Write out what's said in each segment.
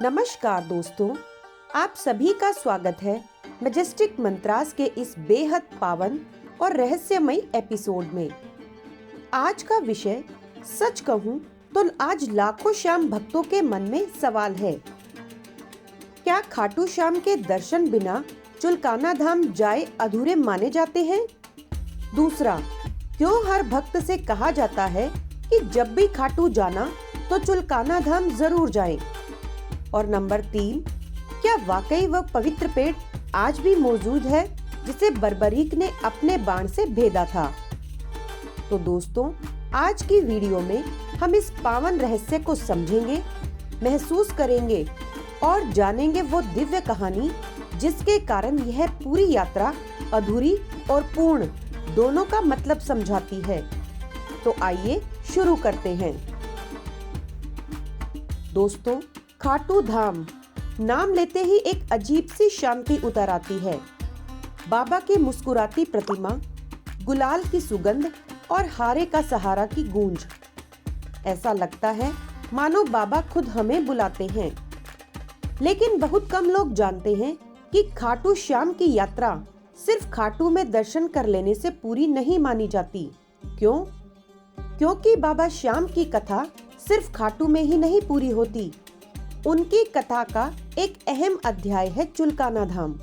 नमस्कार दोस्तों, आप सभी का स्वागत है मैजेस्टिक मंत्रास के इस बेहद पावन और रहस्यमयी एपिसोड में। आज का विषय सच कहूं तो आज लाखों श्याम भक्तों के मन में सवाल है। क्या खाटू श्याम के दर्शन बिना चुलकाना धाम जाए अधूरे माने जाते हैं? दूसरा, क्यों हर भक्त से कहा जाता है कि जब भी खाटू जाना तो चुलकाना धाम जरूर जाएं? और नंबर 3, क्या वाकई वह पवित्र पेड़ आज भी मौजूद है जिसे बर्बरीक ने अपने बाण से भेदा था? तो दोस्तों, आज की वीडियो में हम इस पावन रहस्य को समझेंगे, महसूस करेंगे और जानेंगे वो दिव्य कहानी जिसके कारण यह पूरी यात्रा अधूरी और पूर्ण दोनों का मतलब समझाती है। तो आइए शुरू करते हैं। दोस्तों, खाटू धाम नाम लेते ही एक अजीब सी शांति उतर आती है। बाबा की मुस्कुराती प्रतिमा, गुलाल की सुगंध और हारे का सहारा की गूंज। ऐसा लगता है मानो बाबा खुद हमें बुलाते हैं। लेकिन बहुत कम लोग जानते हैं कि खाटू श्याम की यात्रा सिर्फ खाटू में दर्शन कर लेने से पूरी नहीं मानी जाती। क्यों? क्योंकि बाबा श्याम की कथा सिर्फ खाटू में ही नहीं पूरी होती। उनकी कथा का एक अहम अध्याय है चुलकाना धाम।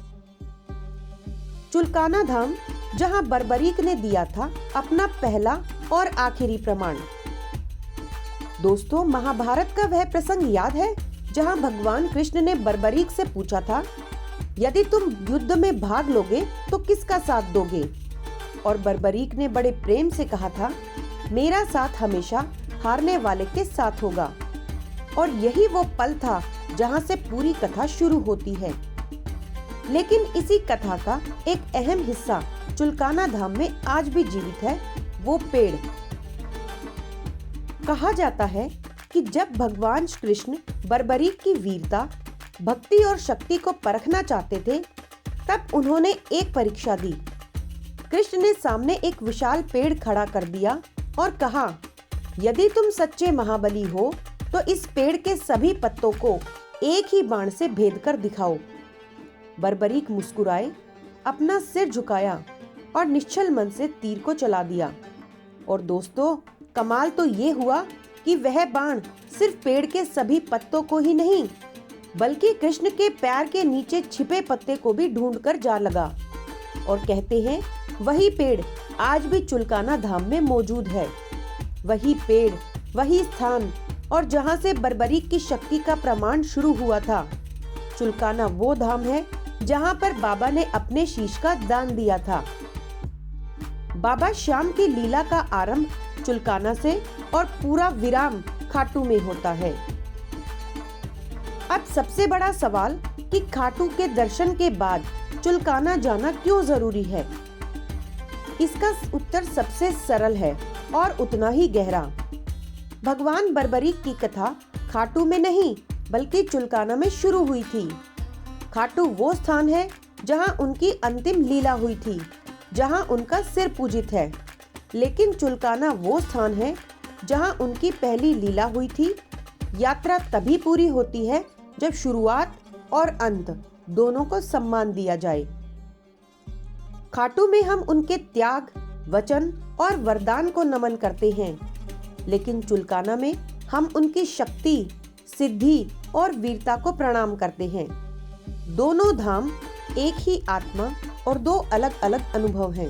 चुलकाना धाम, जहां बर्बरीक ने दिया था अपना पहला और आखिरी प्रमाण। दोस्तों, महाभारत का वह प्रसंग याद है जहां भगवान कृष्ण ने बर्बरीक से पूछा था, यदि तुम युद्ध में भाग लोगे तो किसका साथ दोगे? और बर्बरीक ने बड़े प्रेम से कहा था, मेरा साथ हमेशा हारने वाले के साथ होगा। और यही वो पल था जहां से पूरी कथा शुरू होती है। लेकिन इसी कथा का एक अहम हिस्सा चुलकाना धाम में आज भी जीवित है, वो पेड़। कहा जाता है कि जब भगवान कृष्ण बर्बरीक की वीरता, भक्ति और शक्ति को परखना चाहते थे, तब उन्होंने एक परीक्षा दी। कृष्ण ने सामने एक विशाल पेड़ खड़ा कर दिया और कहा, यदि तुम सच्चे महाबली हो तो इस पेड़ के सभी पत्तों को एक ही बाण से भेद कर दिखाओ। बर्बरीक मुस्कुराए, अपना सिर झुकाया और निश्चल मन से तीर को चला दिया। और दोस्तों, कमाल तो ये हुआ कि वह बाण सिर्फ पेड़ के सभी पत्तों को ही नहीं, बल्कि कृष्ण के पैर के नीचे छिपे पत्ते को भी ढूंढकर जा लगा। और कहते हैं वही पेड़ आज भी चुलकाना धाम में मौजूद है। वही पेड़, वही स्थान और जहां से बर्बरीक की शक्ति का प्रमाण शुरू हुआ था। चुलकाना वो धाम है जहां पर बाबा ने अपने शीश का दान दिया था। बाबा श्याम की लीला का आरंभ चुलकाना से और पूरा विराम खाटू में होता है। अब सबसे बड़ा सवाल कि खाटू के दर्शन के बाद चुलकाना जाना क्यों जरूरी है? इसका उत्तर सबसे सरल है और उतना ही गहरा। भगवान बर्बरीक की कथा खाटू में नहीं बल्कि चुलकाना में शुरू हुई थी। खाटू वो स्थान है जहां उनकी अंतिम लीला हुई थी, जहां उनका सिर पूजित है। लेकिन चुलकाना वो स्थान है जहां उनकी पहली लीला हुई थी। यात्रा तभी पूरी होती है जब शुरुआत और अंत दोनों को सम्मान दिया जाए। खाटू में हम उनके त्याग, वचन और वरदान को नमन करते हैं, लेकिन चुलकाना में हम उनकी शक्ति, सिद्धि और वीरता को प्रणाम करते हैं। दोनों धाम एक ही आत्मा और दो अलग अलग अनुभव हैं।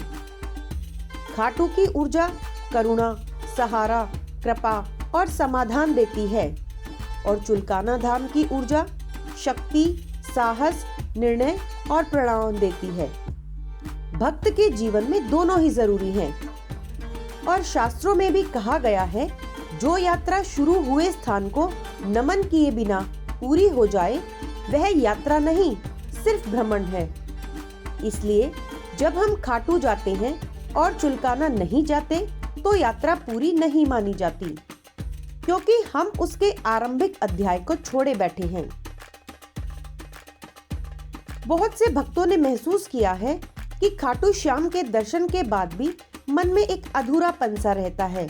खाटू की ऊर्जा करुणा, सहारा, कृपा और समाधान देती है, और चुलकाना धाम की ऊर्जा शक्ति, साहस, निर्णय और प्रेरणा देती है। भक्त के जीवन में दोनों ही जरूरी हैं। और शास्त्रों में भी कहा गया है, जो यात्रा शुरू हुए स्थान को नमन किए बिना पूरी हो जाए, वह यात्रा नहीं, सिर्फ भ्रमण है। इसलिए जब हम खाटू जाते हैं और चुलकाना नहीं जाते, तो यात्रा पूरी नहीं मानी जाती, क्योंकि हम उसके आरंभिक अध्याय को छोड़े बैठे हैं। बहुत से भक्तों ने महसूस किया है कि खाटू श्याम के दर्शन के बाद भी मन में एक अधूरापन सा रहता है,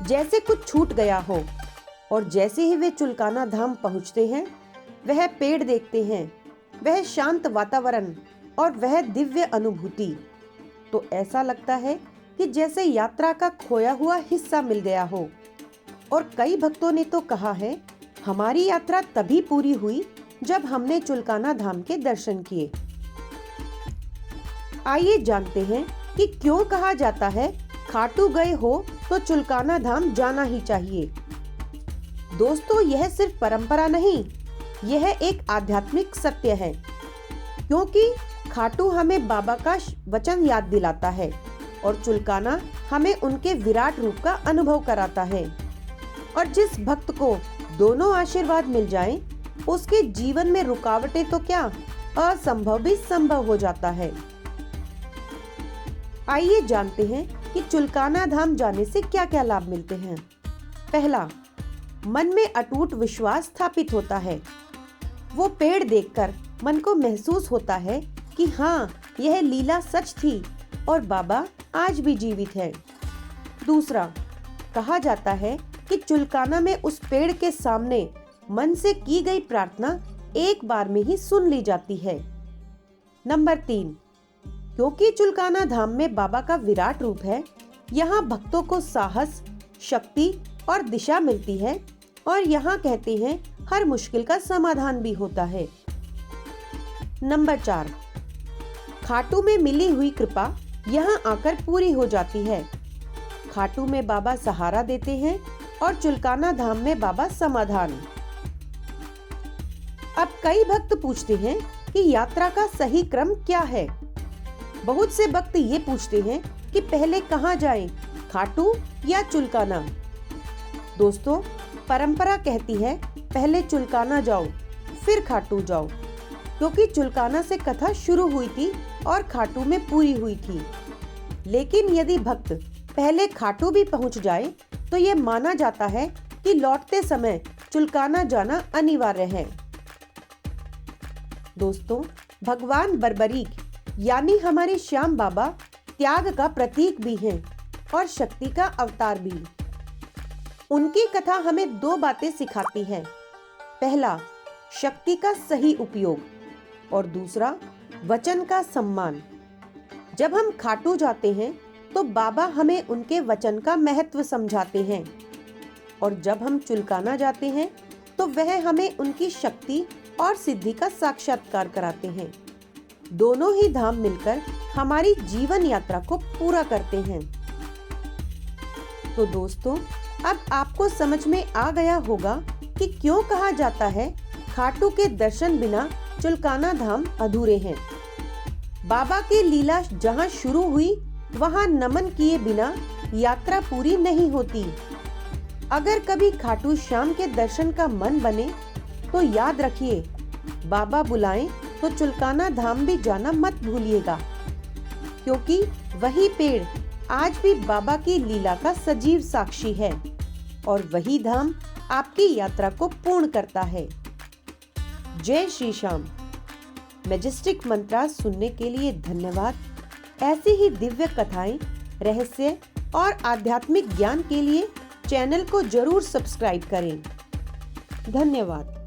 जैसे कुछ छूट गया हो। और जैसे ही वे चुलकाना धाम पहुंचते हैं, वह पेड़ देखते हैं, वह शांत वातावरण और वह दिव्य अनुभूति, तो ऐसा लगता है कि जैसे यात्रा का खोया हुआ हिस्सा मिल गया हो। और कई भक्तों ने तो कहा है, हमारी यात्रा तभी पूरी हुई जब हमने चुलकाना धाम के दर्शन किए। आइए जानते हैं कि क्यों कहा जाता है, खाटू गए हो तो चुलकाना धाम जाना ही चाहिए। दोस्तों, यह सिर्फ परंपरा नहीं, यह एक आध्यात्मिक सत्य है, क्योंकि खाटू हमें बाबा का वचन याद दिलाता है और चुलकाना हमें उनके विराट रूप का अनुभव कराता है। और जिस भक्त को दोनों आशीर्वाद मिल जाएं, उसके जीवन में रुकावटें तो क्या, असंभव भी संभव हो जाता है। आइए जानते हैं कि चुलकाना धाम जाने से क्या क्या लाभ मिलते हैं। पहला, मन में अटूट विश्वास स्थापित होता है। वो पेड़ देखकर मन को महसूस होता है कि हाँ, यह लीला सच थी और बाबा आज भी जीवित है। दूसरा, कहा जाता है कि चुलकाना में उस पेड़ के सामने मन से की गई प्रार्थना एक बार में ही सुन ली जाती है। नंबर 3, क्योंकि चुलकाना धाम में बाबा का विराट रूप है, यहाँ भक्तों को साहस, शक्ति और दिशा मिलती है और यहाँ कहते हैं हर मुश्किल का समाधान भी होता है। नंबर 4, खाटू में मिली हुई कृपा यहाँ आकर पूरी हो जाती है। खाटू में बाबा सहारा देते हैं और चुलकाना धाम में बाबा समाधान। अब कई भक्त पूछते हैं कि यात्रा का सही क्रम क्या है। बहुत से भक्त ये पूछते हैं कि पहले कहाँ जाएं, खाटू या चुलकाना। दोस्तों, परंपरा कहती है पहले चुलकाना जाओ फिर खाटू जाओ, क्योंकि चुलकाना से कथा शुरू हुई थी और खाटू में पूरी हुई थी। लेकिन यदि भक्त पहले खाटू भी पहुंच जाए तो ये माना जाता है कि लौटते समय चुलकाना जाना अनिवार्य है। दोस्तों, भगवान बर्बरीक यानी हमारे श्याम बाबा त्याग का प्रतीक भी हैं और शक्ति का अवतार भी। उनकी कथा हमें 2 बातें सिखाती है। पहला, शक्ति का सही उपयोग और दूसरा, वचन का सम्मान। जब हम खाटू जाते हैं तो बाबा हमें उनके वचन का महत्व समझाते हैं और जब हम चुलकाना जाते हैं तो वह हमें उनकी शक्ति और सिद्धि का साक्षात्कार कराते हैं। दोनों ही धाम मिलकर हमारी जीवन यात्रा को पूरा करते हैं। तो दोस्तों, अब आपको समझ में आ गया होगा कि क्यों कहा जाता है खाटू के दर्शन बिना चुलकाना धाम अधूरे हैं। बाबा की लीला जहां शुरू हुई वहां नमन किए बिना यात्रा पूरी नहीं होती। अगर कभी खाटू श्याम के दर्शन का मन बने तो याद रखिए, बाबा बुलाएं तो चुलकाना धाम भी जाना मत भूलिएगा, क्योंकि वही पेड़ आज भी बाबा की लीला का सजीव साक्षी है और वही धाम आपकी यात्रा को पूर्ण करता है। जय श्री श्याम। मैजेस्टिक मंत्रा सुनने के लिए धन्यवाद। ऐसी ही दिव्य कथाएं, रहस्य और आध्यात्मिक ज्ञान के लिए चैनल को जरूर सब्सक्राइब करें। धन्यवाद।